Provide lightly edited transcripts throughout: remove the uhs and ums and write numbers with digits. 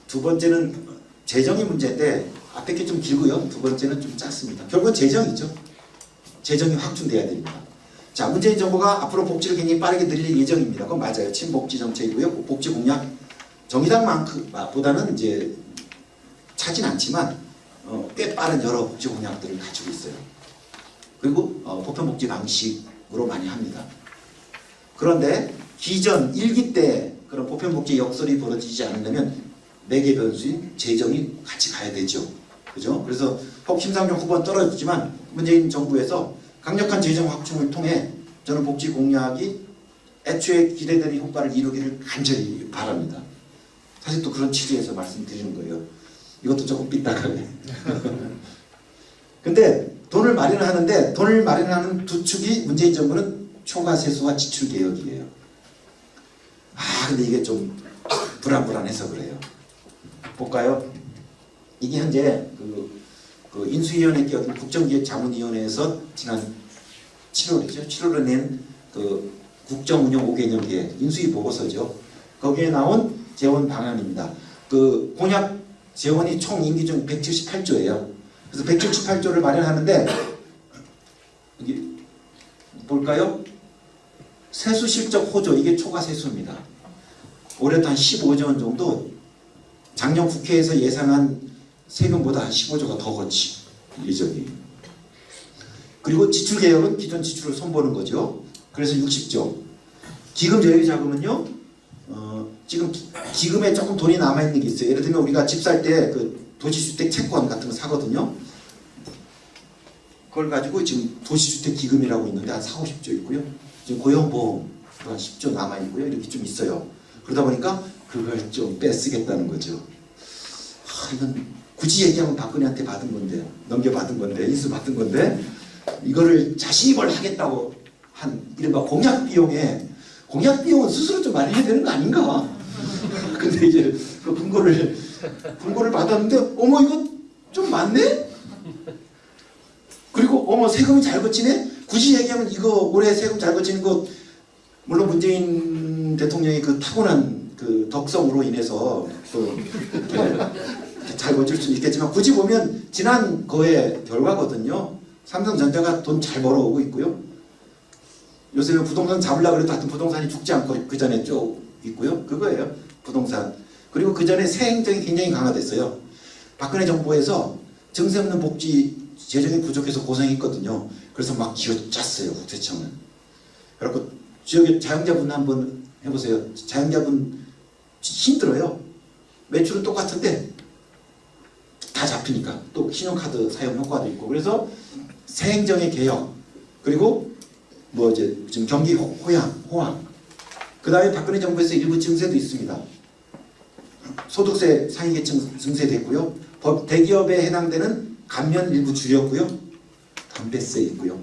두 번째는 재정이 문제인데 앞에 게 좀 길고요. 두 번째는 좀 짧습니다. 결국은 재정이죠. 재정이 확충돼야 됩니다. 자, 문재인 정부가 앞으로 복지를 굉장히 빠르게 늘릴 예정입니다. 그건 맞아요. 친복지 정책이고요. 복지 공약 정의당만큼보다는 이제 차진 않지만 꽤 빠른 여러 복지 공약들을 가지고 있어요. 그리고 보편복지 방식으로 많이 합니다. 그런데 기존 1기 때 그런 보편복지 역설이 벌어지지 않으려면 매개 변수인 재정이 같이 가야 되죠. 그죠? 그래서 혹 심상정 후보는 떨어졌지만 문재인 정부에서 강력한 재정 확충을 통해 저는 복지 공약이 애초에 기대되는 효과를 이루기를 간절히 바랍니다. 사실 또 그런 취지에서 말씀드리는 거예요. 이것도 조금 삐딱하네. 근데 돈을 마련하는데 돈을 마련하는 두 축이 문재인 정부는 초과세수와 지출개혁이에요. 근데 이게 좀 불안해서 그래요. 볼까요? 이게 현재 그 인수위원회 껴든 국정기획자문위원회에서 지난 7월이죠. 7월에 낸 그 국정운영 5개년 계획 인수위 보고서죠. 거기에 나온 재원 방안입니다. 그 공약 재원이 총 임기 중 178조예요. 그래서 178조를 마련하는데 여기 볼까요? 세수 실적 호조 이게 초과 세수입니다. 올해도 한 15조 원 정도 작년 국회에서 예상한 세금보다 한 15조가 더 거치 예정이에요. 그리고 지출 개혁은 기존 지출을 손보는 거죠. 그래서 60조. 기금 여유 자금은요. 지금 기금에 조금 돈이 남아있는 게 있어요. 예를 들면 우리가 집 살 때 그 도시주택 채권 같은 거 사거든요. 그걸 가지고 지금 도시주택 기금이라고 있는데 한 4, 50조 있고요. 지금 고용보험 한 10조 남아있고요. 이렇게 좀 있어요. 그러다 보니까 그걸 좀 빼쓰겠다는 거죠. 이건 굳이 얘기하면 박근혜한테 받은 건데, 넘겨받은 건데, 인수받은 건데 이거를 자신이 뭘 하겠다고 한 이른바 공약 비용은 스스로 좀 마련해야 되는 거 아닌가? 근데 이제 그 분고를 받았는데 어머 이거 좀 많네? 그리고 어머 세금이 잘 거치네? 굳이 얘기하면 이거 올해 세금 잘 거치는 거 물론 문재인 대통령이 그 타고난 그 덕성으로 인해서 또 잘 거칠 수 있겠지만 굳이 보면 지난 거의 결과거든요. 삼성전자가 돈 잘 벌어오고 있고요. 요새 부동산 잡으려고 해도 하여튼 부동산이 죽지 않고 그 전에 쭉 있고요. 그거예요. 부동산. 그리고 그 전에 새 행정이 굉장히 강화됐어요. 박근혜 정부에서 증세 없는 복지 재정이 부족해서 고생했거든요. 그래서 막 쥐어짰어요. 국세청을. 그래갖고 지역의 자영자분 한번 해보세요. 자영자분 힘들어요. 매출은 똑같은데 다 잡히니까 또 신용카드 사용 효과도 있고 그래서 새 행정의 개혁 그리고 뭐 이제 지금 경기 호황 그 다음에 박근혜 정부에서 일부 증세도 있습니다. 소득세 상위계층 증세됐고요. 대기업에 해당되는 감면 일부 줄였고요. 담배세 있고요.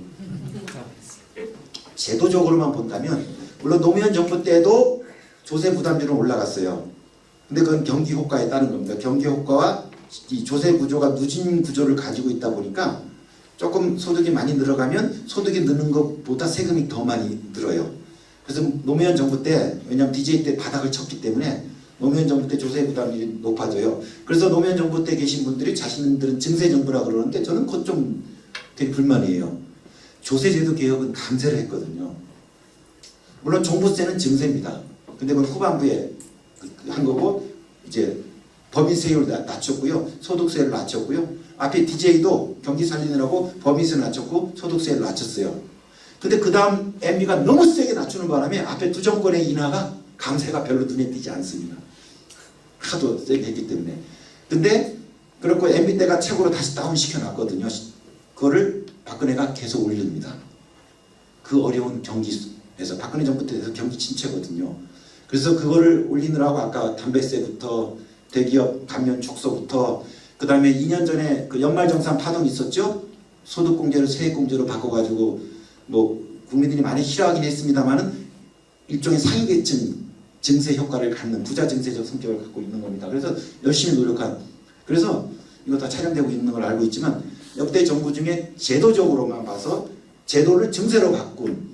제도적으로만 본다면 물론 노무현 정부 때도 조세 부담률은 올라갔어요. 근데 그건 경기 효과에 따른 겁니다. 경기 효과와 이 조세 구조가 누진 구조를 가지고 있다 보니까 조금 소득이 많이 늘어가면 소득이 느는 것보다 세금이 더 많이 늘어요. 그래서 노무현 정부 때 왜냐하면 DJ 때 바닥을 쳤기 때문에 노무현 정부 때 조세 부담이 높아져요. 그래서 노무현 정부 때 계신 분들이 자신들은 증세 정부라 그러는데 저는 그것 좀 되게 불만이에요. 조세제도 개혁은 강제를 했거든요. 물론 종부세는 증세입니다. 근데 그건 후반부에 한 거고 이제 법인세율을 낮췄고요. 소득세를 낮췄고요. 앞에 DJ도 경기 살리느라고 법인세를 낮췄고 소득세를 낮췄어요. 근데 그 다음 MB가 너무 세게 낮추는 바람에 앞에 두 정권의 인하가 강세가 별로 눈에 띄지 않습니다. 하도 세게 했기 때문에. 근데 그렇고 MB 때가 최고로 다시 다운시켜 놨거든요. 그거를 박근혜가 계속 올립니다. 그 어려운 경기에서 박근혜 정부 때에서 경기 침체거든요. 그래서 그거를 올리느라고 아까 담배세부터 대기업 감면 축소부터 그 다음에 2년 전에 그 연말정산 파동이 있었죠. 소득공제를 세액공제로 바꿔가지고 뭐 국민들이 많이 싫어하긴 했습니다만은 일종의 상위계층 증세 효과를 갖는 부자 증세적 성격을 갖고 있는 겁니다. 그래서 열심히 노력한 그래서 이거 다 촬영되고 있는 걸 알고 있지만 역대 정부 중에 제도적으로만 봐서 제도를 증세로 바꾼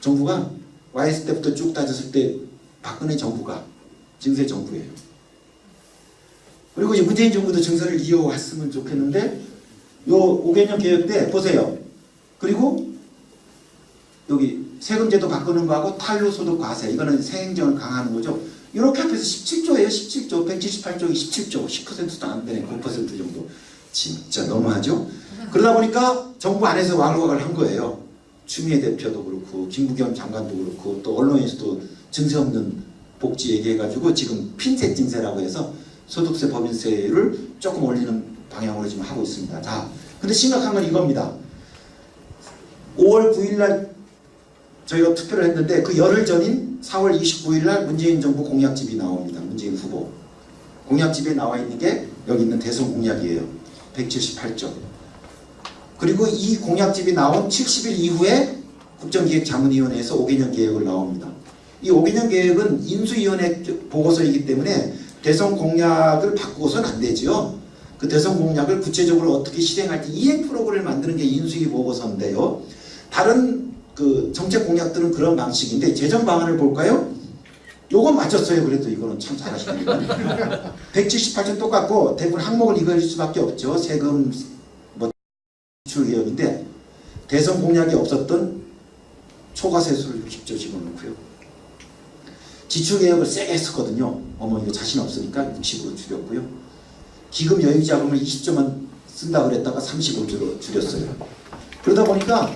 정부가 YS 때부터 쭉 따졌을 때 박근혜 정부가 증세 정부예요. 그리고 이제 문재인 정부도 증서를 이어왔으면 좋겠는데 요 5개년 계획 때 보세요. 그리고 여기 세금제도 바꾸는 거하고 탄로소득 과세 이거는 세행정을 강화하는 거죠. 이렇게 합해서 17조예요. 17조 178조에 17조 10%도 안 되네. 9% 정도. 진짜 너무하죠. 그러다 보니까 정부 안에서 와글와글 한 거예요. 추미애 대표도 그렇고 김부겸 장관도 그렇고 또 언론에서도 증세 없는 복지 얘기해가지고 지금 핀셋 증세라고 해서 소득세 법인세를 조금 올리는 방향으로 지금 하고 있습니다. 자, 근데 심각한 건 이겁니다. 5월 9일날 저희가 투표를 했는데 그 열흘 전인 4월 29일날 문재인 정부 공약집이 나옵니다. 문재인 후보 공약집에 나와 있는 게 여기 있는 대선 공약이에요. 178조. 그리고 이 공약집이 나온 70일 이후에 국정기획자문위원회에서 5개년 계획을 나옵니다. 이 5개년 계획은 인수위원회 보고서이기 때문에 대선 공약을 바꾸고서는 안 되죠. 그 대선 공약을 구체적으로 어떻게 실행할지 이행 프로그램을 만드는 게 인수위 보고서인데요. 다른 그 정책 공약들은 그런 방식인데 재정 방안을 볼까요? 요건 맞췄어요. 그래도 이거는 참 잘하시네요. 178조 똑같고 대부분 항목을 이거일 수밖에 없죠. 세금 뭐 지출 개혁인데 대선 공약이 없었던 초과세수를 60조 집어넣고요. 지출 개혁을 세게 했었거든요. 어머니가 자신 없으니까 60으로 줄였고요. 기금 여유 자금을 20조만 쓴다 그랬다가 35조로 줄였어요. 그러다 보니까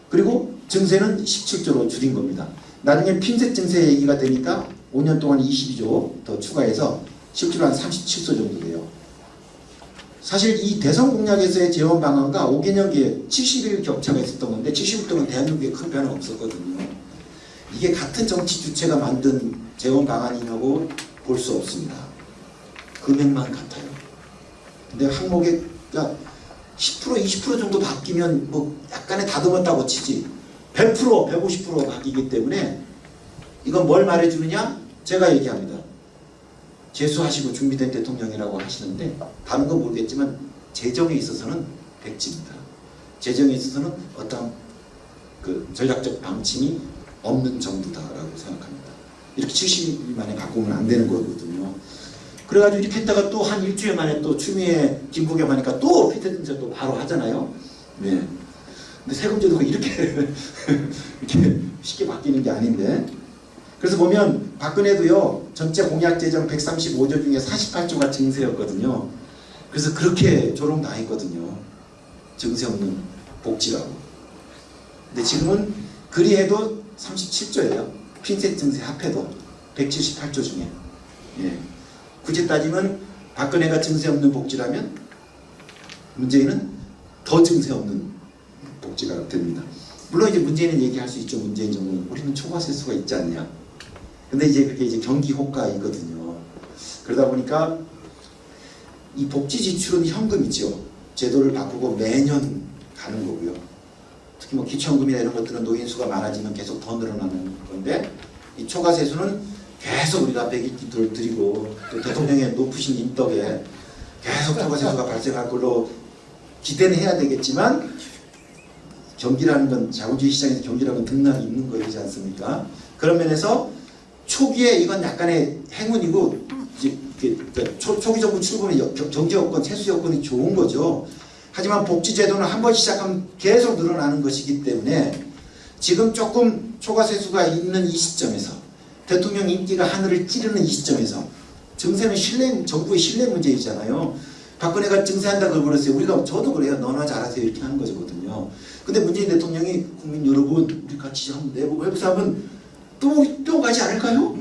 그리고 증세는 17조로 줄인 겁니다. 나중에 핀셋 증세 얘기가 되니까 5년 동안 22조 더 추가해서 실제로 한 37조 정도 돼요. 사실 이 대선 공약에서의 재원 방안과 5개년 계획 70일 격차가 있었던 건데 70일 동안 대한민국에 큰 변화 없었거든요. 이게 같은 정치 주체가 만든 재원 방안이라고 볼 수 없습니다. 금액만 같아요. 근데 항목에 10% 20% 정도 바뀌면 뭐 약간의 다듬었다고 치지 100% 150% 바뀌기 때문에 이건 뭘 말해주느냐? 제가 얘기합니다. 재수하시고 준비된 대통령이라고 하시는데 다른 건 모르겠지만 재정에 있어서는 백지입니다. 재정에 있어서는 어떤 그 전략적 방침이 없는 정부다라고 생각합니다. 이렇게 70일 만에 바꾸면 안 되는 거거든요. 그래가지고 이렇게 했다가 또 한 일주일 만에 또 추미애 김부겸 하니까 또 피드증세 또 바로 하잖아요. 네. 근데 세금제도가 이렇게 이렇게 쉽게 바뀌는 게 아닌데. 그래서 보면 박근혜도요 전체 공약 재정 135조 중에 48조가 증세였거든요. 그래서 그렇게 조롱 당했거든요. 증세 없는 복지라고. 근데 지금은 그리해도 37조예요. 핀셋 증세 합해도 178조 중에. 예. 굳이 따지면 박근혜가 증세 없는 복지라면 문재인은 더 증세 없는 복지가 됩니다. 물론 이제 문재인은 얘기할 수 있죠. 문재인 정부는 우리는 초과세수가 있지 않냐. 근데 이제 그게 이제 경기 효과이거든요. 그러다 보니까 이 복지 지출은 현금이죠. 제도를 바꾸고 매년 가는 거고요. 특히 뭐 기초연금이나 이런 것들은 노인 수가 많아지면 계속 더 늘어나는 건데 이 초과세수는 계속 우리가 100일을 드리고 또 대통령의 높으신 인덕에 계속 초과세수가 발생할 걸로 기대는 해야 되겠지만 경기라는 건 자본주의 시장에서 경기라는 건 등락이 있는 거이지 않습니까? 그런 면에서 초기에 이건 약간의 행운이고 이제 초기 정부 출범의 경제 여건, 세수 여건이 좋은 거죠. 하지만 복지제도는 한 번 시작하면 계속 늘어나는 것이기 때문에 지금 조금 초과세수가 있는 이 시점에서 대통령 인기가 하늘을 찌르는 이 시점에서 증세는 신뢰, 정부의 신뢰 문제이잖아요. 박근혜가 증세한다 그러고 우리가 저도 그래요. 너나 잘하세요 이렇게 하는 거거든요. 근데 문재인 대통령이 국민 여러분 우리 같이 한번 내보고 해보면 또 가지 않을까요?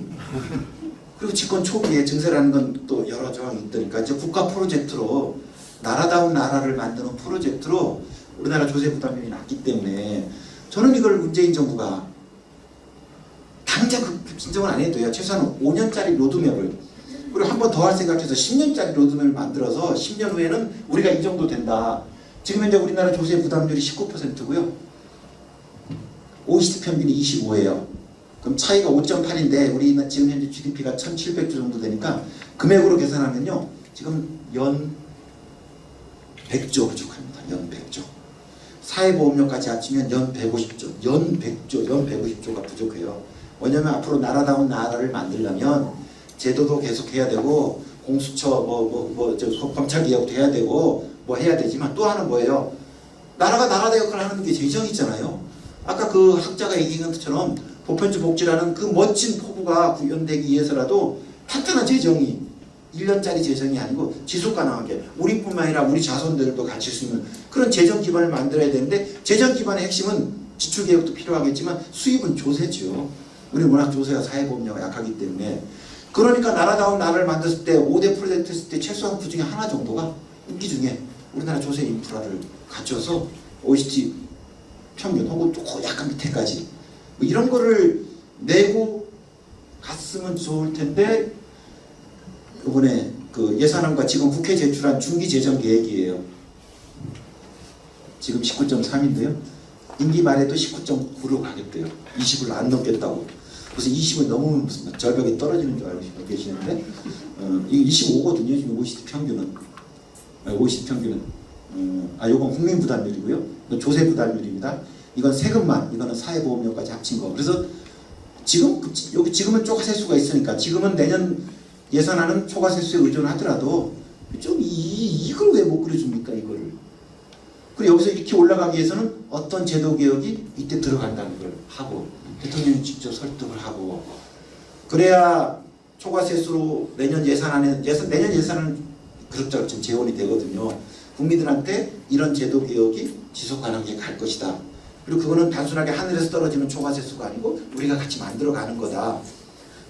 그리고 집권 초기에 증세라는 건 또 여러 조항이 있으니까 이제 국가 프로젝트로 나라다운 나라를 만드는 프로젝트로 우리나라 조세 부담률이 낮기 때문에 저는 이걸 문재인 정부가 당장 진정은 안 해도요. 최소한 5년짜리 로드맵을 그리고 한 번 더 할 생각해서 10년짜리 로드맵을 만들어서 10년 후에는 우리가 이 정도 된다. 지금 현재 우리나라 조세 부담률이 19%고요. OECD 평균이 25예요. 그럼 차이가 5.8인데 우리 지금 현재 GDP가 1,700조 정도 되니까 금액으로 계산하면요. 지금 연 100조 부족합니다. 연 100조. 사회보험료까지 합치면 연 150조, 연 100조, 연 150조가 부족해요. 왜냐하면 앞으로 나라다운 나라를 만들려면 제도도 계속해야 되고 공수처 검찰 개혁도 해야 되고 뭐 해야 되지만 또 하나는 뭐예요? 나라가 나라 역할을 하는 게 재정이잖아요. 아까 그 학자가 얘기한 것처럼 보편주 복지라는 그 멋진 포부가 구현되기 위해서라도 탄탄한 재정이 1년짜리 재정이 아니고 지속 가능하게 우리뿐만 아니라 우리 자손들도 갖출 수 있는 그런 재정 기반을 만들어야 되는데 재정 기반의 핵심은 지출 개혁도 필요하겠지만 수입은 조세죠. 우리는 워낙 조세와 사회보험료가 약하기 때문에 그러니까 나라다운 나라를 만들었을 때 5대 프로젝트 했을 때 최소한 그 중에 하나 정도가 임기 중에 우리나라 조세 인프라를 갖춰서 OECD 평균 혹은 또 약간 밑에까지 뭐 이런 거를 내고 갔으면 좋을 텐데 이번에 그 예산안과 지금 국회 제출한 중기재정 계획이에요. 지금 19.3인데요. 임기 말에도 19.9로 가겠대요. 20을 안 넘겠다고. 그래서 20을 넘으면 무슨 절벽에 떨어지는 줄 알고 계시는데 이게 25거든요. 지금 OECD 평균은. OECD 평균은. 요건 국민 부담률이고요. 이건 조세 부담률입니다. 이건 세금만, 이거는 사회보험료까지 합친 거. 그래서 지금은 초과세수가 있으니까 지금은 내년 예산안은 초과세수에 의존하더라도 좀 이걸 왜 못 그려줍니까 이거를. 그리고 여기서 이렇게 올라가기 위해서는 어떤 제도 개혁이 이때 들어간다는 걸 하고 대통령이 직접 설득을 하고 그래야 초과세수로 내년 예산은 그럭저럭 좀 재원이 되거든요. 국민들한테 이런 제도 개혁이 지속 가능하게 갈 것이다. 그리고 그거는 단순하게 하늘에서 떨어지는 초과세수가 아니고 우리가 같이 만들어가는 거다.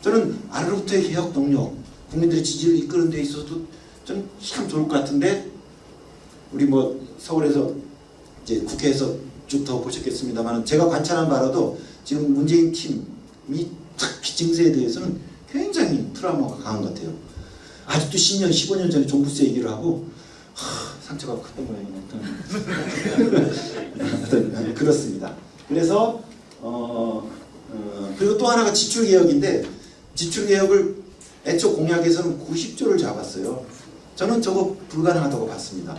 저는 아래로부터의 개혁 동력, 국민들의 지지를 이끄는 데 있어서도 좀 참 좋을 것 같은데 우리 뭐 서울에서 이제 국회에서 쭉 더 보셨겠습니다만 제가 관찰한 바로도 지금 문재인 팀이 특히 증세에 대해서는 굉장히 트라우마가 강한 것 같아요. 아직도 10년, 15년 전에 종부세 얘기를 하고 상처가 컸던 모양이네. 그렇습니다. 그래서 그리고 또 하나가 지출개혁인데 지출개혁을 애초 공약에서는 90조를 잡았어요. 저는 저거 불가능하다고 봤습니다.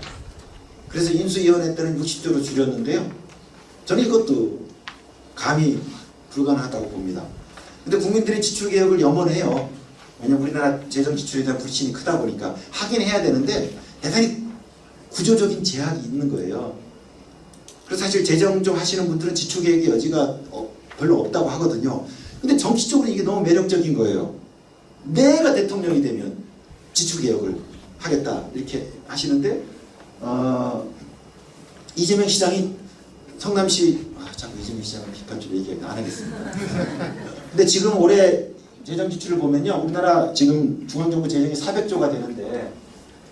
그래서 인수위원회 때는 60조로 줄였는데요. 저는 이것도 감히 불가능하다고 봅니다. 근데 국민들이 지출개혁을 염원해요. 왜냐면 우리나라 재정 지출에 대한 불신이 크다 보니까 하긴 해야 되는데 대단히 구조적인 제약이 있는 거예요. 그래서 사실 재정 좀 하시는 분들은 지출개혁의 여지가 별로 없다고 하거든요. 근데 정치적으로 이게 너무 매력적인 거예요. 내가 대통령이 되면 지출개혁을 하겠다 이렇게 하시는데 이재명 시장이 성남시 자꾸 이재명 시장을 비판적으로 얘기 안 하겠습니다. 근데 지금 올해 재정 지출을 보면요, 우리나라 지금 중앙정부 재정이 400조가 되는데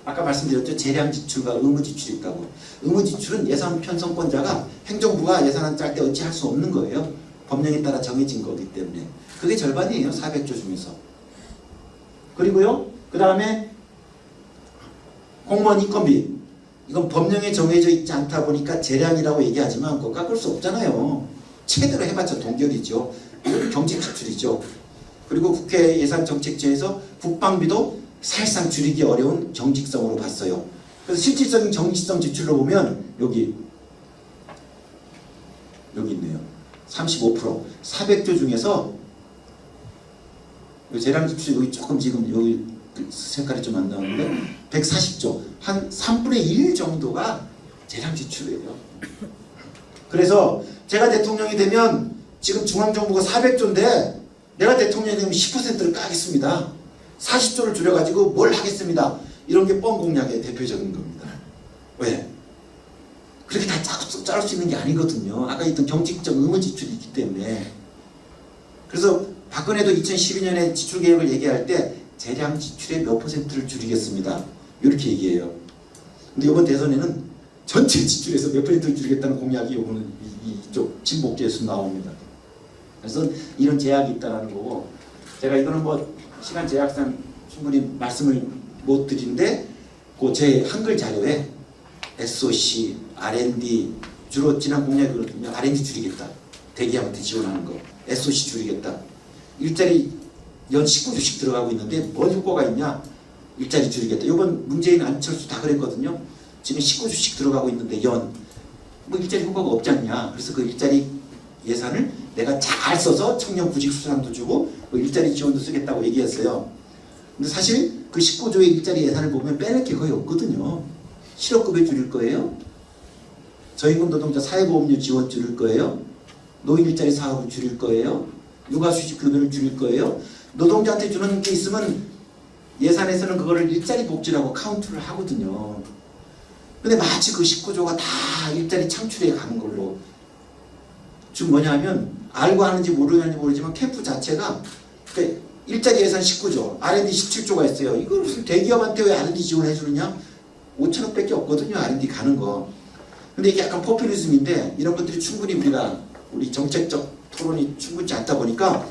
아까 말씀드렸죠, 재량 지출과 의무 지출이 있다고. 의무 지출은 예산 편성권자가 행정부가 예산안 짤 때 어찌 할 수 없는 거예요. 법령에 따라 정해진 거기 때문에 그게 절반이에요. 400조 중에서. 그리고요, 그 다음에 공무원 인건비, 이건 법령에 정해져 있지 않다 보니까 재량이라고 얘기하지만 그거 깎을 수 없잖아요. 최대로 해봤자 동결이죠. 이건 경직 지출이죠. 그리고 국회 예산정책처에서 국방비도 사실상 줄이기 어려운 경직성으로 봤어요. 그래서 실질적인 정직성 지출로 보면 여기 있네요. 35% 400조 중에서 재량 지출이 여기 조금 지금 여기 색깔이 좀 안 나오는데 140조 한 3분의 1 정도가 재량 지출이에요. 그래서 제가 대통령이 되면 지금 중앙정부가 400조인데 내가 대통령이 되면 10%를 까겠습니다. 40조를 줄여가지고 뭘 하겠습니다. 이런 게 뻥 공약의 대표적인 겁니다. 왜? 그렇게 다 자를 수 있는 게 아니거든요. 아까 있던 경직적 의무 지출이 있기 때문에. 그래서 박근혜도 2012년에 지출개혁을 얘기할 때 재량 지출의 몇 %를 줄이겠습니다. 이렇게 얘기해요. 근데 이번 대선에는 전체 지출에서 몇 %를 줄이겠다는 공약이 이거는 이쪽 친복계에서 나옵니다. 그래서 이런 제약이 있다는 거고, 제가 이거는 뭐 시간 제약상 충분히 말씀을 못 드리는데 그 제 한글 자료에 SOC, R&D 주로 지난 공약이거든요. R&D 줄이겠다. 대기업한테 지원하는 거. SOC 줄이겠다. 일자리 연 19조씩 들어가고 있는데 뭔 효과가 있냐? 일자리 줄이겠다. 이번 문재인 안철수 다 그랬거든요. 지금 19조씩 들어가고 있는데 뭐 일자리 효과가 없지 않냐. 그래서 그 일자리 예산을 내가 잘 써서 청년 구직 수당도 주고 뭐 일자리 지원도 쓰겠다고 얘기했어요. 근데 사실 그 19조의 일자리 예산을 보면 빼낼 게 거의 없거든요. 실업급여 줄일 거예요. 저임금 노동자 사회보험료 지원 줄일 거예요. 노인 일자리 사업을 줄일 거예요. 육아휴직 급여를 줄일 거예요. 노동자한테 주는 게 있으면 예산에서는 그거를 일자리 복지라고 카운트를 하거든요. 근데 마치 그 19조가 다 일자리 창출에 가는 걸로. 지금 뭐냐면 알고 하는지 모르는지 모르지만 캠프 자체가 그러니까 일자리 예산 19조, R&D 17조가 있어요. 이걸 무슨 대기업한테 왜 R&D 지원해 주느냐? 5천억밖에 없거든요. R&D 가는 거. 근데 이게 약간 포퓰리즘인데 이런 것들이 충분히 우리 정책적 토론이 충분치 않다 보니까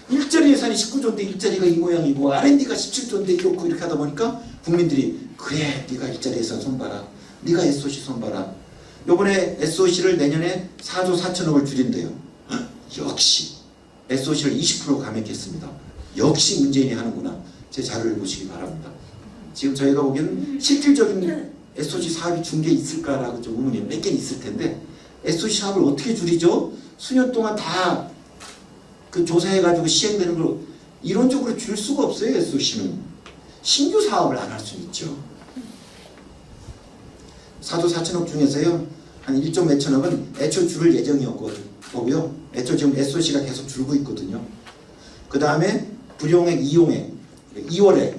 일자리 예산이 19조인데 일자리가 이 모양이고 R&D가 17조인데 이렇고 이렇게 하다 보니까 국민들이 그래 네가 일자리 예산 손봐라. 네가 SOC 손봐라. 요번에 SOC를 내년에 4조 4천억을 줄인대요. 역시 SOC를 20% 감액했습니다. 역시 문재인이 하는구나. 제 자료를 보시기 바랍니다. 지금 저희가 보기에는 실질적인 SOC 사업이 준 게 있을까라고 좀 의문이 몇 개는 있을 텐데 SOC 사업을 어떻게 줄이죠? 수년 동안 다 그 조사해가지고 시행되는 걸 이론적으로 줄 수가 없어요. SOC는 신규 사업을 안 할 수는 있죠. 4조 4천억 중에서요 한 1조 몇천억은 애초 줄을 예정이었고요. 애초 지금 SOC가 계속 줄고 있거든요. 그 다음에 불용액, 이용액, 2월에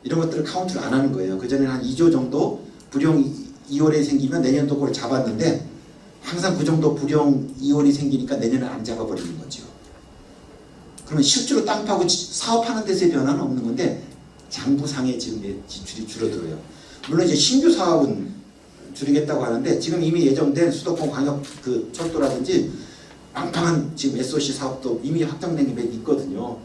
이런 것들을 카운트를 안 하는 거예요. 그전에는 한 2조 정도 불용 2월에 생기면 내년도 그걸 잡았는데 항상 그 정도 불용 2월이 생기니까 내년에 안 잡아버리는 거죠. 그러면 실제로 땅 파고 사업하는 데서의 변화는 없는 건데 장부상의 지금 지출이 줄어들어요. 물론 이제 신규 사업은 줄이겠다고 하는데 지금 이미 예정된 수도권 광역 그 철도라든지 빵빵한 지금 SOC 사업도 이미 확정된 게 몇 있거든요.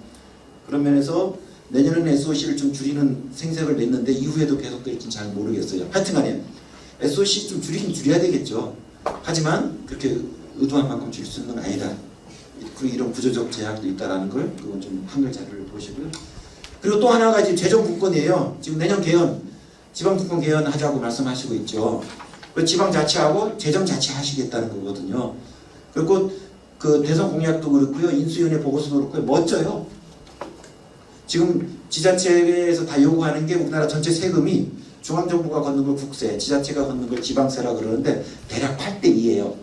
그런 면에서 내년에는 SOC를 좀 줄이는 생색을 냈는데 이후에도 계속될지는 잘 모르겠어요. 하여튼간에 SOC 좀 줄이긴 줄여야 되겠죠. 하지만 그렇게 의도한 만큼 줄일 수 있는 건 아니다. 그리고 이런 구조적 제약도 있다라는 걸 그건 좀 한글 자료를 보시고요. 그리고 또 하나가 지금 재정분권이에요. 지금 내년 개헌, 지방분권 개헌하자고 말씀하시고 있죠. 그 지방자치하고 재정자치 하시겠다는 거거든요. 그리고 그 대선 공약도 그렇고요. 인수위원회 보고서도 그렇고요. 멋져요. 지금 지자체에서 다 요구하는 게 우리나라 전체 세금이 중앙정부가 걷는 걸 국세, 지자체가 걷는 걸 지방세라 그러는데 대략 8대 2예요.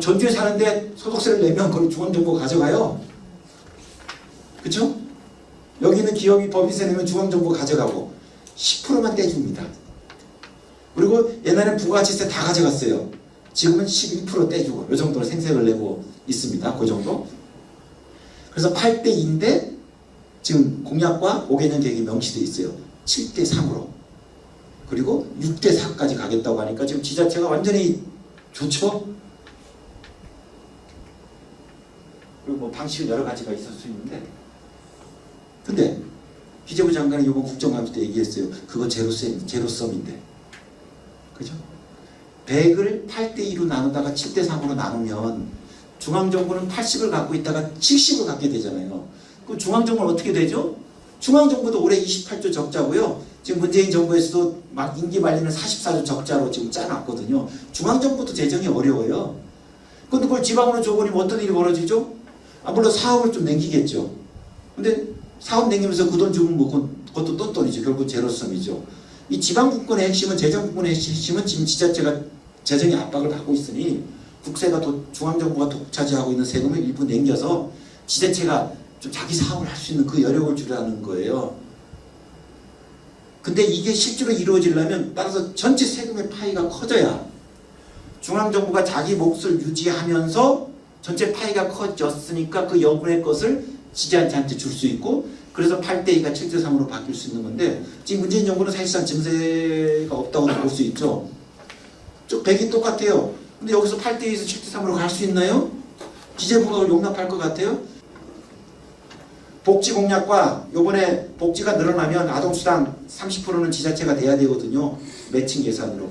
전주에 사는데 소득세를 내면 그걸 중앙정부가 가져가요. 그렇죠? 여기 있는 기업이 법인세 내면 중앙정부가 가져가고 10%만 떼줍니다. 그리고 옛날에 부가가치세 다 가져갔어요. 지금은 12% 떼주고 이 정도로 생색을 내고 있습니다. 그 정도. 그래서 8대 2인데 지금 공약과 5개년 계획이 명시되어 있어요. 7대 3으로. 그리고 6대 4까지 가겠다고 하니까 지금 지자체가 완전히 좋죠? 그리고 뭐 방식은 여러 가지가 있을 수 있는데 근데 기재부 장관이 이번 국정감사 때 얘기했어요. 그거 제로섬인데. 그죠? 100을 8대 2로 나누다가 7대 3으로 나누면 중앙정부는 80을 갖고 있다가 70을 갖게 되잖아요. 그럼 중앙정부는 어떻게 되죠? 중앙정부도 올해 28조 적자고요. 지금 문재인 정부에서도 막 임기 말리는 44조 적자로 지금 짜놨거든요. 중앙정부도 재정이 어려워요. 근데 그걸 지방으로 줘버리면 어떤 일이 벌어지죠? 물론 사업을 좀 남기겠죠. 근데 사업 남기면서 그 돈 주면 뭐 그것도 똔똔이죠. 결국 제로섬이죠. 이 지방분권의 핵심은 재정분권의 핵심은 지금 지자체가 재정의 압박을 받고 있으니 국세가 중앙정부가 독차지하고 있는 세금을 일부 남겨서 지자체가 좀 자기 사업을 할 수 있는 그 여력을 주라는 거예요. 근데 이게 실제로 이루어지려면 따라서 전체 세금의 파이가 커져야 중앙정부가 자기 몫을 유지하면서 전체 파이가 커졌으니까 그 여분의 것을 지자체한테 줄 수 있고 그래서 8대 2가 7대 3으로 바뀔 수 있는 건데 지금 문재인 정부는 사실상 증세가 없다고 볼 수 있죠. 좀 100이 똑같아요. 근데 여기서 8대 2에서 7대 3으로 갈 수 있나요? 기재부가 용납할 것 같아요? 복지 공약과 요번에 복지가 늘어나면 아동수당 30%는 지자체가 돼야 되거든요. 매칭 예산으로.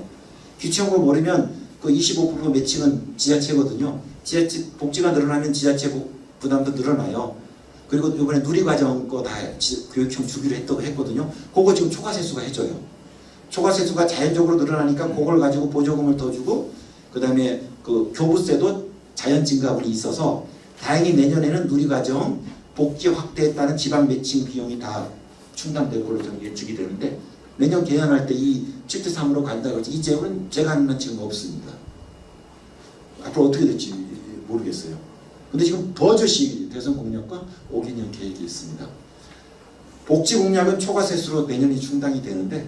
규칙을 모르면 그 25% 매칭은 지자체거든요. 지자체 복지가 늘어나면 지자체 부담도 늘어나요. 그리고 요번에 누리과정 거 다 교육형 주기로 했거든요. 그거 지금 초과세수가 해줘요. 초과세수가 자연적으로 늘어나니까 그걸 가지고 보조금을 더 주고 그 다음에 그 교부세도 자연 증가분이 있어서 다행히 내년에는 누리과정 복지 확대에 따른 지방 매칭 비용이 다 충당될 걸로 저는 예측이 되는데 내년 개헌할 때 이 7대3으로 간다고 해서 이 제도는 제가 아는 한 지금 없습니다. 앞으로 어떻게 될지 모르겠어요. 근데 지금 버젓이 대선 공약과 5개년 계획이 있습니다. 복지 공약은 초과세수로 내년이 충당이 되는데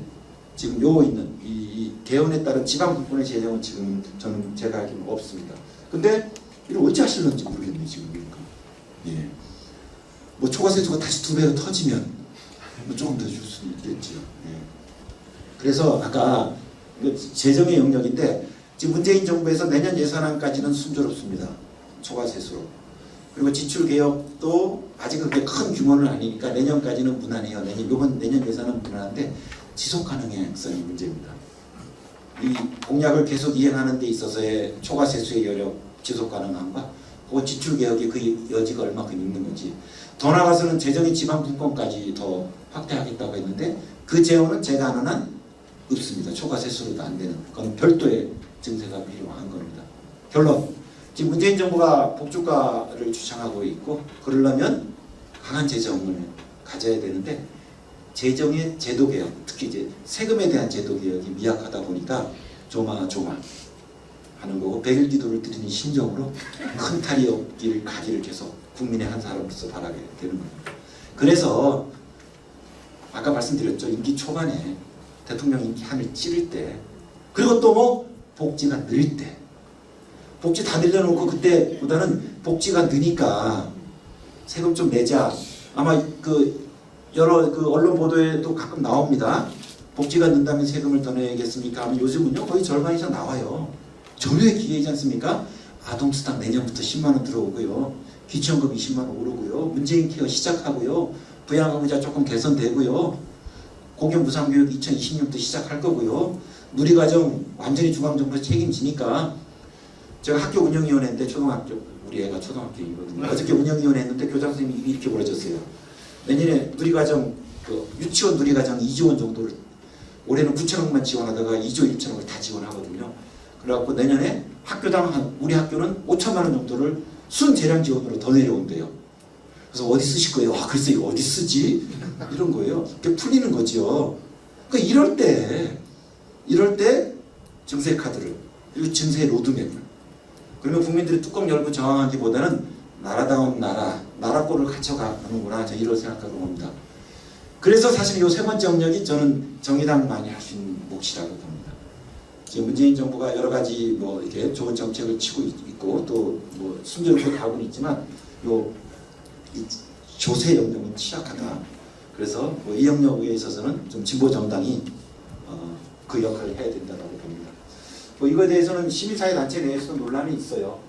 지금 요 있는 이 개헌에 따른 지방 분권의 재정은 지금 저는 제가 알기로는 없습니다. 근데 이걸 어찌 하실는지 모르겠네요 지금 그러니까. 예. 뭐 초과세수가 다시 2배로 터지면 뭐 조금 더 줄 수 있겠죠. 예. 그래서 아까 재정의 영역인데 지금 문재인 정부에서 내년 예산안까지는 순조롭습니다. 초과세수로. 그리고 지출개혁도 아직 그렇게 큰 규모는 아니니까 내년까지는 무난해요. 내년 예산은 무난한데 지속 가능성이 문제입니다. 이 공약을 계속 이행하는 데 있어서의 초과세수의 여력 지속 가능함과 혹은 지출개혁의 그 여지가 얼마큼 있는 건지 더 나아가서는 재정의 지방 분권까지 더 확대하겠다고 했는데 그 재원은 제가 아는 한 없습니다. 초과세수로도 안 되는 그건 별도의 증세가 필요한 겁니다. 결론 지금 문재인 정부가 복지국가를 주창하고 있고 그러려면 강한 재정을 가져야 되는데 재정의 제도 개혁, 특히 이제 세금에 대한 제도 개혁이 미약하다 보니까 조마조마 하는 거고 백일 기도를 드리는 심정으로 큰 탈이 없기를 가기를 계속 국민의 한 사람으로서 바라게 되는 겁니다. 그래서 아까 말씀드렸죠. 임기 초반에 대통령 임기 한을 찌를 때 그리고 또 뭐 복지가 늘 때 복지 다 늘려놓고 그때보다는 복지가 느니까 세금 좀 내자. 아마 그 여러 그 언론 보도에도 가끔 나옵니다. 복지가 는다면 세금을 더 내겠습니까? 하면 요즘은요 거의 절반 이상 나와요. 전후의 기회이지 않습니까? 아동수당 내년부터 10만 원 들어오고요. 기초연금 20만 원 오르고요. 문재인 케어 시작하고요. 부양의무자 조금 개선되고요. 공연 무상교육 2020년부터 시작할 거고요. 누리과정 완전히 중앙정부에서 책임지니까 제가 학교 운영위원회인데 초등학교 우리 애가 초등학교이거든요. 어저께 운영위원회 했는데 교장 선생님이 이렇게 벌어졌어요. 내년에 누리과정 그 유치원 누리과정 2조 원 정도를 올해는 9천억만 지원하다가 2조 1천억을 다 지원하거든요. 그래갖고 내년에 학교당 우리 학교는 5천만 원 정도를 순재량 지원으로 더 내려온대요. 그래서 어디 쓰실 거예요? 아 글쎄 이거 어디 쓰지? 이런 거예요. 그게 풀리는 거죠. 그러니까 이럴 때 증세 카드를 그리고 증세 로드맵을 그러면 국민들이 뚜껑 열고 저항하기보다는 나라다운 나라 꼴을 갖춰가는구나 저는 이런 생각하고 봅니다. 그래서 사실 이 세 번째 영역이 저는 정의당 많이 할 수 있는 몫이라고 봅니다. 지금 문재인 정부가 여러 가지 뭐 이렇게 좋은 정책을 치고 있고 또 뭐 순조롭게 가고는 있지만 이 조세 영역은 취약하다. 그래서 뭐 이 영역에 있어서는 좀 진보 정당이 그 역할을 해야 된다고 봅니다. 뭐 이거에 대해서는 시민사회단체 내에서도 논란이 있어요.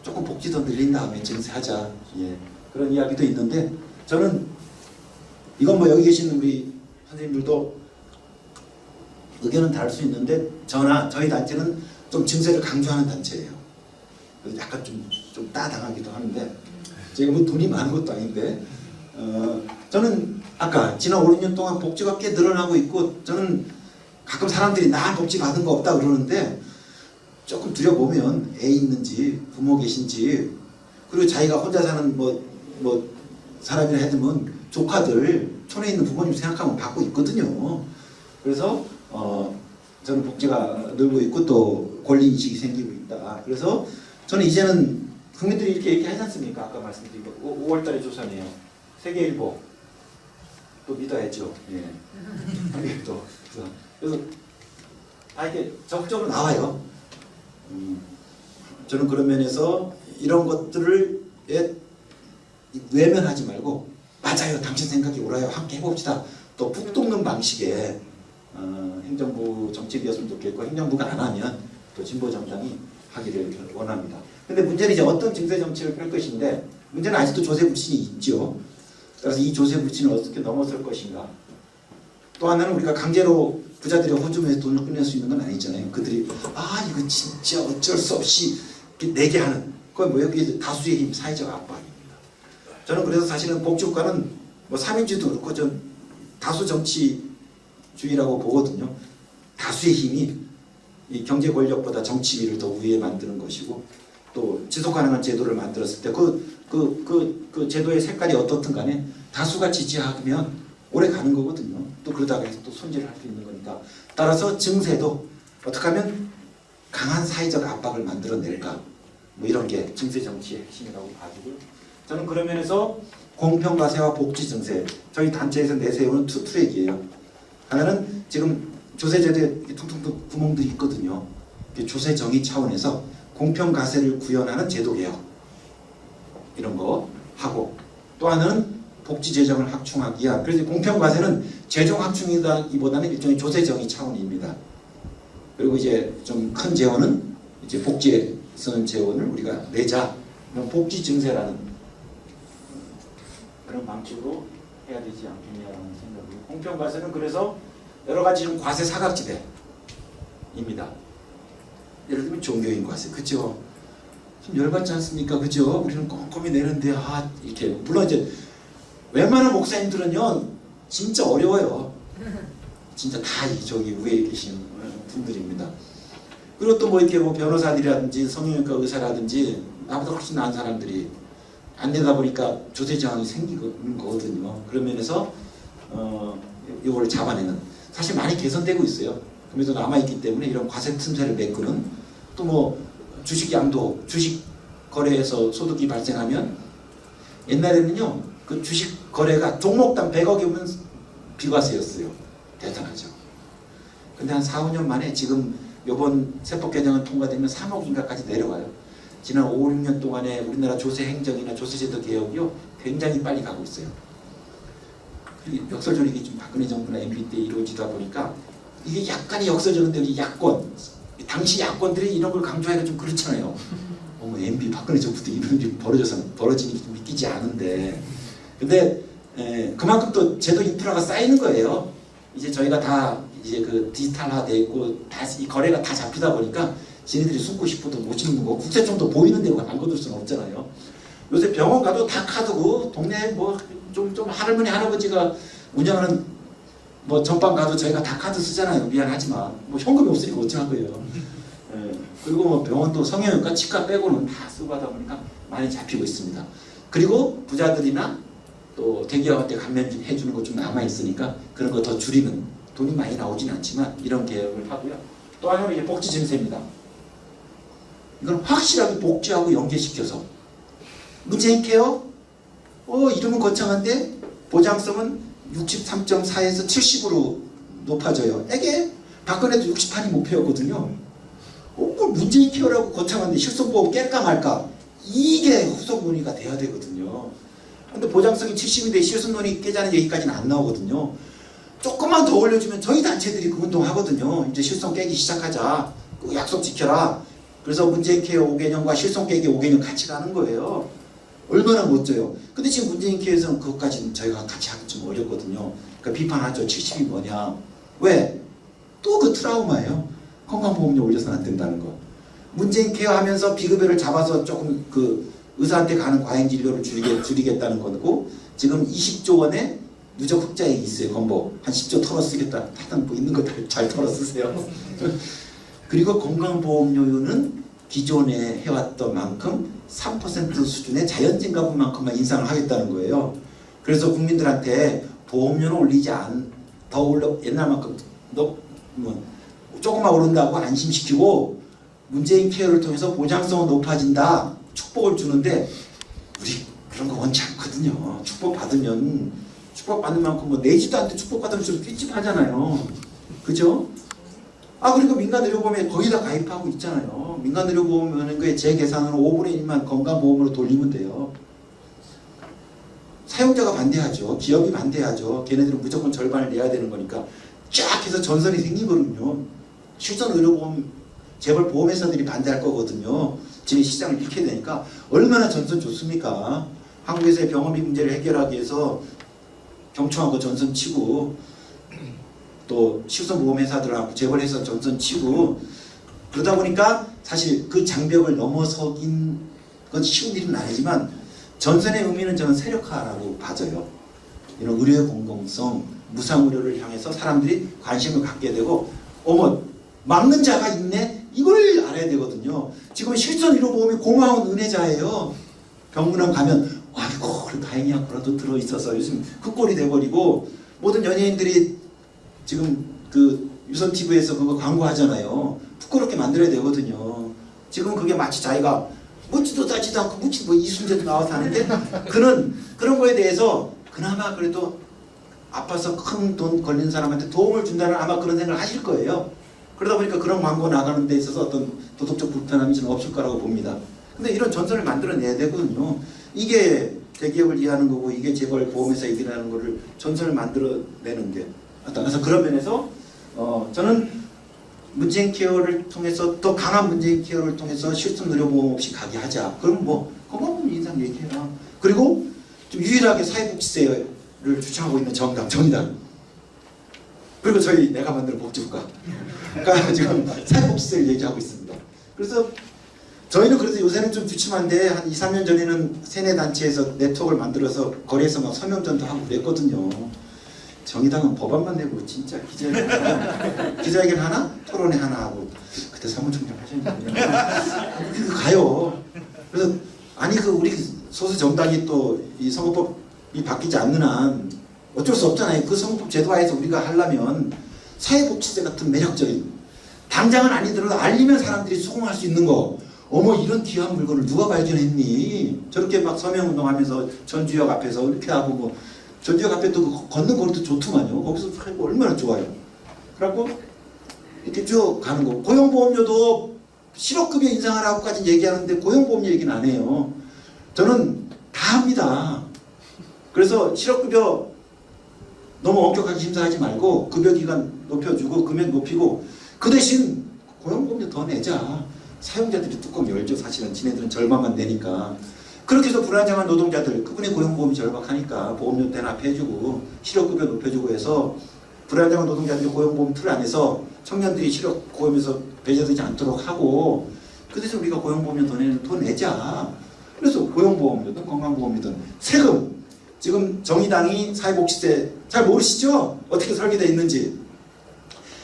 조금 복지 더 늘린 다음에 증세하자. 예. 그런 이야기도 있는데 저는 이건 뭐 여기 계신 우리 선생님들도 의견은 다를 수 있는데 저희 단체는 좀 증세를 강조하는 단체예요. 그래서 약간 좀 따당하기도 하는데 제가 뭐 돈이 많은 것도 아닌데 저는 아까 지난 5, 6년 동안 복지가 꽤 늘어나고 있고 저는 가끔 사람들이 나 복지 받은 거 없다 그러는데 조금 들여보면 애 있는지 부모 계신지 그리고 자기가 혼자 사는 뭐 사람이라 해두면 조카들 촌에 있는 부모님 생각하면 받고 있거든요. 그래서 저는 복지가 늘고 있고 또 권리인식이 생기고 있다. 그래서 저는 이제는 국민들이 이렇게 얘기하지 않습니까? 아까 말씀드린 거 5월달에 조사네요. 세계일보 또 믿어야죠. 예. 또 그래서 다 이렇게 적극적으로 나와요. 저는 그런 면에서 이런 것들을 외면하지 말고 맞아요. 당신 생각이 옳아요. 함께 해봅시다. 또 푹 돕는 방식의 행정부 정책이었으면 좋겠고 행정부가 안 하면 또 진보 정당이 하기를 원합니다. 근데 문제는 이제 어떤 증세 정책을 펼 것인데 문제는 아직도 조세 불신이 있죠. 따라서 이 조세 불신을 어떻게 넘어설 것인가. 또 하나는 우리가 강제로 부자들이 호주머니에서 돈을 꺼낼 수 있는 건 아니잖아요. 그들이 이거 진짜 어쩔 수 없이 내게 하는 그건 뭐 여기 다수의 힘 사회적 압박입니다. 저는 그래서 사실은 복지국가는 뭐 3인주도 그렇고 좀 다수 정치주의라고 보거든요. 다수의 힘이 이 경제 권력보다 정치를 더 우위에 만드는 것이고 또 지속 가능한 제도를 만들었을 때 그 제도의 색깔이 어떻든 간에 다수가 지지하면 오래 가는 거거든요. 또 그러다가 해서 또 손질을 할 수 있는 거니까. 따라서 증세도 어떻게 하면 강한 사회적 압박을 만들어낼까, 뭐 이런 게 증세 정치의 핵심이라고 봐주고요. 저는 그런 면에서 공평과세와 복지 증세, 저희 단체에서 내세우는 투 트랙이에요. 하나는 지금 조세제도에 퉁퉁퉁 구멍들이 있거든요. 조세 정의 차원에서 공평과세를 구현하는 제도 개혁, 이런 거 하고, 또 하나는 복지 재정을 확충하기 위한, 그래서 공평과세는 재정 확충이기보다는 일종의 조세 정의 차원입니다. 그리고 이제 좀 큰 재원은 이제 복지에 쓰는 재원을 우리가 내자, 복지 증세라는 그런 방식으로 해야 되지 않겠냐라는 생각이고, 공평과세는 그래서 여러 가지 좀 과세 사각지대입니다. 예를 들면 종교인 과세, 그죠? 좀 열받지 않습니까? 그죠? 우리는 꼼꼼히 내는데 이렇게, 물론 이제 웬만한 목사님들은요 진짜 어려워요. 진짜 다 저기 위에 계신 분들입니다. 그리고 또 뭐 이렇게 뭐 변호사들이라든지 성형외과 의사라든지 나보다 훨씬 나은 사람들이 안 되다 보니까 조세 저항이 생기는 거거든요. 그런 면에서 이걸 잡아내는, 사실 많이 개선되고 있어요. 그래도 남아있기 때문에 이런 과세 틈새를 메꾸는, 또 뭐 주식 양도, 주식 거래에서 소득이 발생하면 옛날에는요 그 주식 거래가 종목당 100억이면 비과세였어요. 대단하죠. 근데 한 4, 5년 만에 지금 이번 세법 개정안 통과되면 3억인가까지 내려가요. 지난 5, 6년 동안에 우리나라 조세 행정이나 조세제도 개혁이요 굉장히 빨리 가고 있어요. 역설 조직이 좀 박근혜 정부나 MB 때 이루어지다 보니까 이게 약간의 역설 조직인데, 야권, 당시 야권들이 이런 걸 강조하기가 좀 그렇잖아요. MB 박근혜 정부 때 이런 일이 벌어지는 게 좀 믿기지 않은데, 근데 그만큼 또 제도 인프라가 쌓이는 거예요. 이제 저희가 다 이제 그 디지털화돼 있고 다 이 거래가 다 잡히다 보니까 지네들이 숨고 싶어도 못 숨는 거, 국세청도 보이는 데고 안 거둘 수는 없잖아요. 요새 병원 가도 다 카드고, 동네 뭐 좀 할머니 할아버지가 운영하는 뭐 전방 가도 저희가 다 카드 쓰잖아요. 미안하지만 뭐 현금이 없으니까 어쩌할 거예요. 그리고 뭐 병원도 성형외과 치과 빼고는 다 쓰고 하다 보니까 많이 잡히고 있습니다. 그리고 부자들이나 또 대기업한테 감면해 주는 거 좀 남아 있으니까 그런 거 더 줄이는, 돈이 많이 나오진 않지만 이런 개혁을 하고요. 또 하나는 이제 복지 증세입니다. 이건 확실하게 복지하고 연계시켜서, 문재인 케어 이름은 거창한데 보장성은 63.4에서 70으로 높아져요. 이게 박근혜도 68이 목표였거든요. 뭘 문재인 케어라고 거창한데 실손보험 깰까 말까, 이게 후속 논의가 돼야 되거든요. 근데 보장성이 70인데 실손론이 깨자는 얘기까지는 안 나오거든요. 조금만 더 올려주면 저희 단체들이 그 운동하거든요. 이제 실손 깨기 시작하자, 그 약속 지켜라. 그래서 문재인 케어 5개년과 실손 깨기 5개년 같이 가는 거예요. 얼마나 멋져요. 근데 지금 문재인 케어에서는 그것까지는 저희가 같이 하기 좀 어렵거든요. 그러니까 비판하죠. 70이 뭐냐. 왜? 또 그 트라우마예요. 건강보험료 올려서는 안 된다는 거. 문재인 케어 하면서 비급여를 잡아서 조금 그 의사한테 가는 과잉진료를 줄이겠다는 거고, 지금 20조 원의 누적 흑자액이 있어요. 건보 한 10조 털어 쓰겠다. 하여튼 뭐 있는 거 잘 털어 쓰세요. 그리고 건강보험료는 기존에 해왔던 만큼 3% 수준의 자연증가분만큼만 인상을 하겠다는 거예요. 그래서 국민들한테 보험료는 올리지 더 올려, 옛날만큼 뭐 조금만 오른다고 안심시키고 문재인 케어를 통해서 보장성은 높아진다, 축복을 주는데 우리 그런 거 원치 않거든요. 축복받으면 축복받는 만큼 뭐 내지도 않는데 축복받으면 좀 찝찝하잖아요. 그죠? 그리고 민간의료보험에 거의 다 가입하고 있잖아요. 민간의료보험 하는 거에 제 계산으로 5분의 1만 건강보험으로 돌리면 돼요. 사용자가 반대하죠. 기업이 반대하죠. 걔네들은 무조건 절반을 내야 되는 거니까 쫙 해서 전선이 생기거든요. 실손의료보험 재벌 보험회사들이 반대할 거거든요. 지금 시장을 잃게 되니까 얼마나 전선 좋습니까? 한국에서의 병원비 문제를 해결하기 위해서 경청하고 전선 치고, 또 실손보험회사들하고 재벌회사 전선 치고, 그러다 보니까 사실 그 장벽을 넘어서긴 건 쉬운 일은 아니지만 전선의 의미는 저는 세력화라고 봐져요. 이런 의료의 공공성, 무상의료를 향해서 사람들이 관심을 갖게 되고, 막는 자가 있네? 이걸 알아야 되거든요. 지금 실손의료보험이 고마운 은혜자예요. 병문안 가면 아이고 다행이야 그래도 들어있어서, 요즘 그 꼴이 돼버리고 모든 연예인들이 지금 그 유선 TV에서 그거 광고하잖아요. 부끄럽게 만들어야 되거든요. 지금 그게 마치 자기가 묻지도 따지도 않고 묻지 뭐 이순재도 나와서 하는데 그런 거에 대해서 그나마 그래도 아파서 큰 돈 걸린 사람한테 도움을 준다는 아마 그런 생각을 하실 거예요. 그러다 보니까 그런 광고 나가는 데 있어서 어떤 도덕적 불편함이 저는 없을 거라고 봅니다. 근데 이런 전선을 만들어내야 되거든요. 이게 대기업을 이해하는 거고 이게 재벌 보험회사 일이라는 거를 전선을 만들어내는 게 그래서 그런 면에서 저는 문재인 케어를 통해서 더 강한 문재인 케어를 통해서 실손 의료보험 없이 가게 하자. 그럼 뭐 건강보험 인상 얘기해라. 그리고 좀 유일하게 사회복지세를 주창하고 있는 정의당 그리고 저희 내가 만든 복지국가가 지금 사회복지세를 얘기하고 있습니다. 그래서 저희는 그래서 요새는 좀 주춤한데 한 2, 3년 전에는 세네 단체에서 네트워크를 만들어서 거리에서 막 서명전도 하고 그랬거든요. 정의당은 법안만 내고 진짜 기자회견 하나? 토론회 하나 하고 그때 사무총장 하셨는데 가요. 그래서 아니 그 우리 소수 정당이 또 이 선거법이 바뀌지 않는 한 어쩔 수 없잖아요. 그 선거법 제도화해서 우리가 하려면 사회복지세 같은 매력적인 당장은 아니더라도 알리면 사람들이 수긍할 수 있는 거. 어머 이런 귀한 물건을 누가 발견했니? 저렇게 막 서명운동하면서 전주역 앞에서 이렇게 하고 뭐 전주역 앞에 또 걷는 거리도 좋더만요. 거기서 얼마나 좋아요. 그래갖고 이렇게 쭉 가는 거. 고용보험료도 실업급여 인상하라고까지 얘기하는데 고용보험료 얘기는 안 해요. 저는 다 합니다. 그래서 실업급여 너무 엄격하게 심사하지 말고 급여기간 높여주고 금액 높이고 그 대신 고용보험료 더 내자. 사용자들이 뚜껑 열죠. 사실은 지네들은 절반만 내니까. 그렇게 해서 불안정한 노동자들 그분의 고용보험이 절박하니까 보험료 대납해주고 실업급여 높여주고 해서 불안정한 노동자들이 고용보험 틀 안에서 청년들이 실업고용에서 배제되지 않도록 하고 그 대신 우리가 고용보험료 더 내자. 그래서 고용보험료든 건강보험료든 세금 지금 정의당이 사회복지세 잘 모르시죠? 어떻게 설계되어 있는지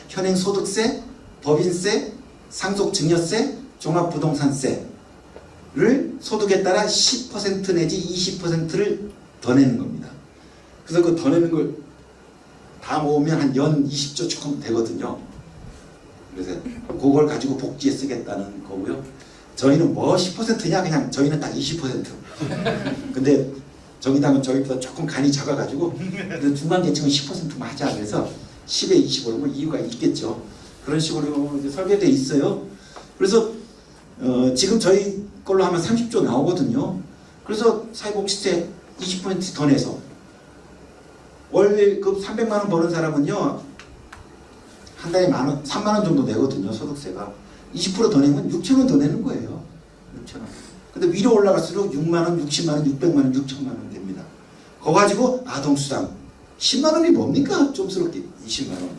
현행소득세, 법인세, 상속증여세, 종합부동산세를 소득에 따라 10% 내지 20%를 더 내는 겁니다. 그래서 그 더 내는 걸 다 모으면 한 연 20조 조금 되거든요. 그래서 그걸 가지고 복지에 쓰겠다는 거고요. 저희는 뭐 10%냐 그냥 저희는 딱 20%. 근데 정의당은 저희보다 조금 간이 작아가지고 중간 계층은 10%만 하자 그래서 10에 20으로 뭐 이유가 있겠죠. 그런 식으로 이제 설계되어 있어요. 그래서 지금 저희 걸로 하면 30조 나오거든요. 그래서 사회복지세 20% 더 내서 월급 300만 원 버는 사람은요 한 달에 3만 원 정도 내거든요. 소득세가 20% 더 내면 6천 원 더 내는 거예요. 6천 원. 근데 위로 올라갈수록 6만 원, 60만 원, 600만 원, 6천만 원 됩니다. 그거 가지고 아동수당 10만 원이 뭡니까? 좀스럽게 20만 원.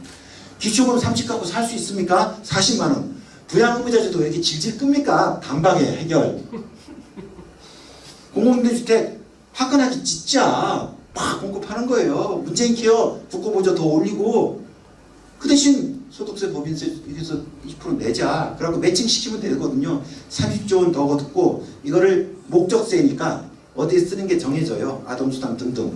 기초금 30 갖고 살 수 있습니까? 40만 원. 부양의무자재도 왜 이렇게 질질 끕니까? 단박에 해결. 공공임대주택 화끈하게 짓자. 팍 공급하는 거예요. 문재인 케어 국고보조 더 올리고 그 대신 소득세, 법인세 여기서 20% 내자. 그래갖고 매칭시키면 되거든요. 30조 원 더 얻고 이거를 목적세니까 어디에 쓰는 게 정해져요. 아동수당 등등.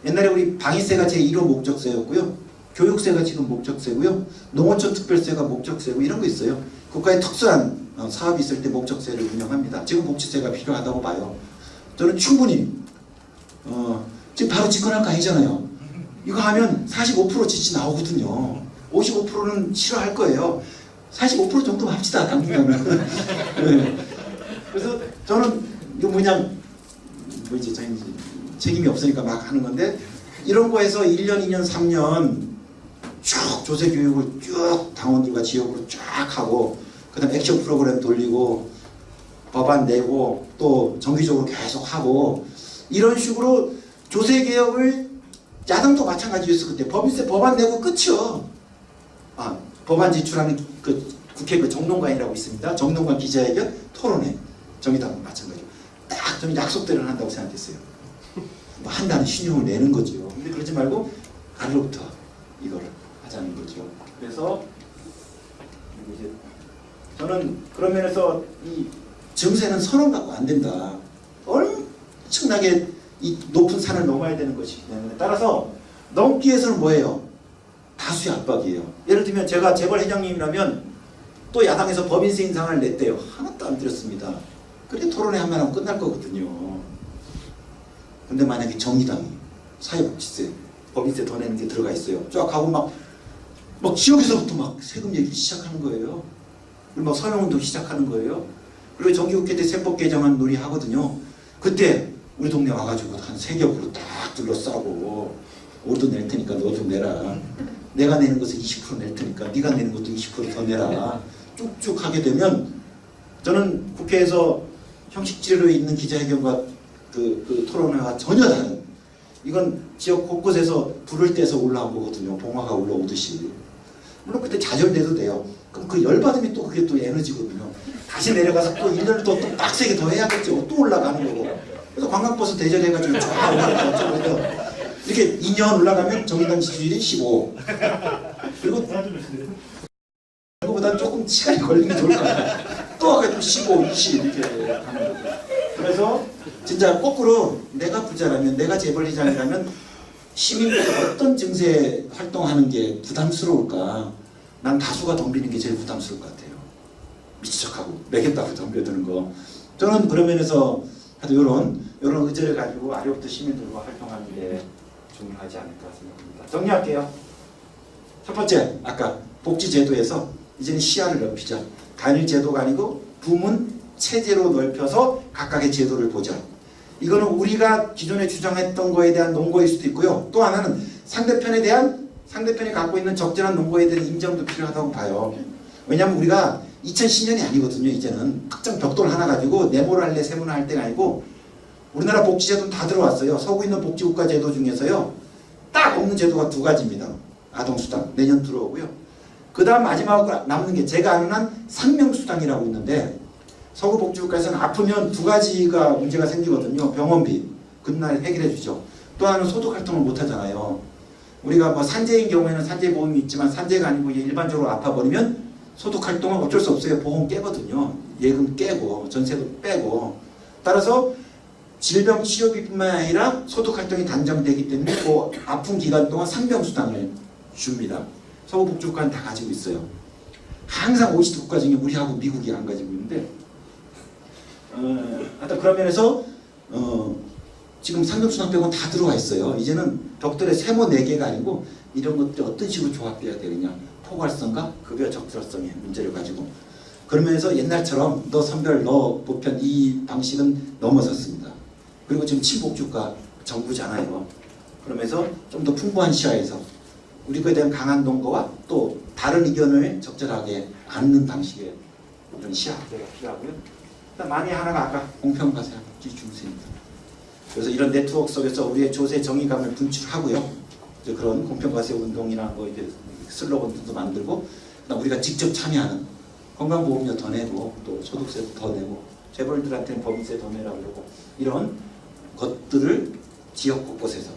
옛날에 우리 방위세가 제1호 목적세였고요. 교육세가 지금 목적세고요. 농어촌 특별세가 목적세고 이런 거 있어요. 국가의 특수한 사업이 있을 때 목적세를 운영합니다. 지금 복지세가 필요하다고 봐요. 저는 충분히 지금 바로 집권할 거 아니잖아요. 이거 하면 45% 지지 나오거든요. 55%는 싫어할 거예요. 45% 정도 합시다. 당분간은. 네. 그래서 저는 이거 그냥 뭐 이제 저희 책임이 없으니까 막 하는 건데 이런 거에서 1년, 2년, 3년 쭉 조세 교육을 쭉 당원들과 지역으로 쫙 하고 그다음 액션 프로그램 돌리고 법안 내고 또 정기적으로 계속 하고 이런 식으로 조세 개혁을 야당도 마찬가지였을 때 법인세 법안 내고 끝이요. 법안 지출하는 그 국회 그 정론관이라고 있습니다. 정론관 기자회견 토론회 정의당은 마찬가지로 딱 저는 약속대로 한다고 생각했어요. 뭐 한다는 신용을 내는 거죠. 근데 그러지 말고 아래로부터 이거를 하자는 거죠. 그래서 이제 저는 그런 면에서 이 증세는 선언 갖고 안 된다. 엄청나게 이 높은 산을 넘어야 되는 것이기 때문에 따라서 넘기 위해서는 뭐예요? 다수의 압박이에요. 예를 들면 제가 재벌 회장님이라면 또 야당에서 법인세 인상을 냈대요. 하나도 안 드렸습니다. 그래 토론회 한번 하면 끝날 거거든요. 근데 만약에 정의당이 사회복지세, 법인세 더 내는 게 들어가 있어요. 쫙 하고 막 지역에서부터 막 세금 얘기 시작하는 거예요. 그리고 막 서명운동 시작하는 거예요. 그리고 정기국회 때 세법 개정안 논의하거든요. 그때 우리 동네 와가지고 한 세 겹으로 딱 둘러싸고 우리도 낼 테니까 너도 내라. 내가 내는 것을 20% 낼 테니까 네가 내는 것도 20% 더 내라. 쭉쭉 하게 되면 저는 국회에서 형식지로 있는 기자회견과 그 토론회와 전혀 다른, 이건 지역 곳곳에서 불을 떼서 올라온 거거든요. 봉화가 올라오듯이. 물론 그때 좌절돼도 돼요. 그럼 그 열받음이 또 그게 또 에너지거든요. 다시 내려가서 또 1년을 또 빡세게 더 해야겠죠. 또 올라가는 거고. 그래서 관광버스 대절해가지고 쫙 올라가서 이렇게 2년 올라가면 정의당 지지율이 15. 그리고 그거보다 조금 시간이 걸리는 게 좋을 것 같아요. 또 아까 또 15, 20 이렇게 가는 거죠. 그래서 진짜 거꾸로 내가 부자라면, 내가 재벌회장이라면 시민들이 어떤 증세 활동하는 게 부담스러울까? 난 다수가 덤비는 게 제일 부담스러울 것 같아요. 미친 척하고 매겠다고 덤벼드는 거. 저는 그런 면에서 하여튼 이런 의제를 가지고 아래부터 시민들과 활동하는 게 중요하지 않을까 생각합니다. 정리할게요. 첫 번째, 아까 복지제도에서 이제는 시야를 넓히자. 단일 제도가 아니고 부문 체제로 넓혀서 각각의 제도를 보자. 이거는 우리가 기존에 주장했던 거에 대한 논거일 수도 있고요. 또 하나는 상대편이 갖고 있는 적절한 논거에 대한 인정도 필요하다고 봐요. 왜냐하면 우리가 2010년이 아니거든요. 이제는 특정 벽돌 하나 가지고 네모를 할래 세모를 할 때가 아니고 우리나라 복지제도는 다 들어왔어요. 서구 있는 복지국가 제도 중에서요. 딱 없는 제도가 두 가지입니다. 아동수당 내년 들어오고요. 그 다음 마지막으로 남는 게 제가 아는 한 상명수당이라고 있는데 서구 복지국가에서는 아프면 두 가지가 문제가 생기거든요. 병원비 그날 해결해 주죠. 또 하나는 소득 활동을 못 하잖아요. 우리가 뭐 산재인 경우에는 산재보험이 있지만 산재가 아니고 일반적으로 아파버리면 소득 활동은 어쩔 수 없어요. 보험 깨거든요. 예금 깨고 전세금 빼고. 따라서 질병 치료비뿐만 아니라 소득 활동이 단정되기 때문에 그 아픈 기간 동안 상병수당을 줍니다. 서구 복지국가는 다 가지고 있어요. 항상 OECD 국가 중에 우리하고 미국이 안 가지고 있는데 하여튼 그런 면에서 지금 상병수당 빼고는 다 들어와 있어요. 이제는 벽돌에 세모 4개가 아니고 이런 것들이 어떤 식으로 조합돼야 되느냐. 포괄성과 급여 적절성의 문제를 가지고 그러면서 옛날처럼 너 선별 너 보편 이 방식은 넘어섰습니다. 그리고 지금 친복지국가 정부잖아요. 그러면서 좀 더 풍부한 시야에서 우리 거에 대한 강한 논거와 또 다른 의견을 적절하게 안는 방식의 이런 시야 확대가 필요하고요. 만에 하나가 아까 공평과세 복지 중세입니다. 그래서 이런 네트워크 속에서 우리의 조세 정의감을 분출하고요. 이제 그런 공평과세 운동이나 뭐 이제 슬로건도 만들고 우리가 직접 참여하는 건강보험료 더 내고 또 소득세도 더 내고 재벌들한테는 법인세 더 내라고 그러고 이런 것들을 지역 곳곳에서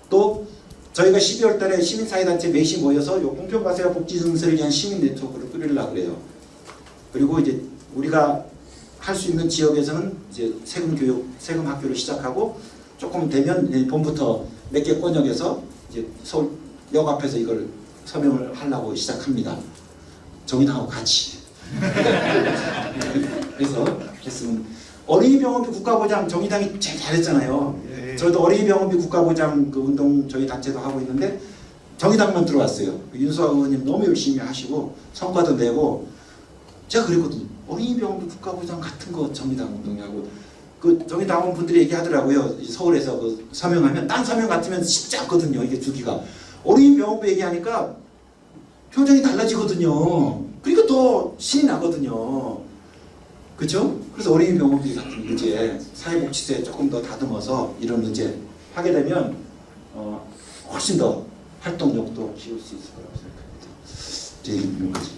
또 저희가 12월 달에 시민사회단체 넷이 모여서 요 공평과세와 복지 증세를 위한 시민 네트워크를 꾸리려고 그래요. 그리고 이제 우리가 할 수 있는 지역에서는 이제 세금 교육, 세금 학교를 시작하고 조금 되면 봄부터 몇 개 권역에서 이제 서울역 앞에서 이걸 서명을 하려고 시작합니다. 정의당하고 같이. 그래서 했으면 어린이병원비 국가보장 정의당이 제일 잘했잖아요. 저도 어린이병원비 국가보장 그 운동 저희 단체도 하고 있는데 정의당만 들어왔어요. 윤수아 의원님 너무 열심히 하시고 성과도 내고 제가 그랬거든요. 어린이병원비 국가보장 같은 거 정의당 운동하고 그 정의당 분들이 얘기하더라고요. 서울에서 그 서명하면 딴 서명 같으면 쉽지 않거든요. 이게 주기가 어린이병원비 얘기하니까 표정이 달라지거든요. 그러니까 더 신이 나거든요. 그렇죠? 그래서 어린이병원비 같은 의제, 사회복지세 조금 더 다듬어서 이런 의제 하게 되면 훨씬 더 활동력도 키울 수 있을 거라고 생각합니다. 제 얘기는 여기까지.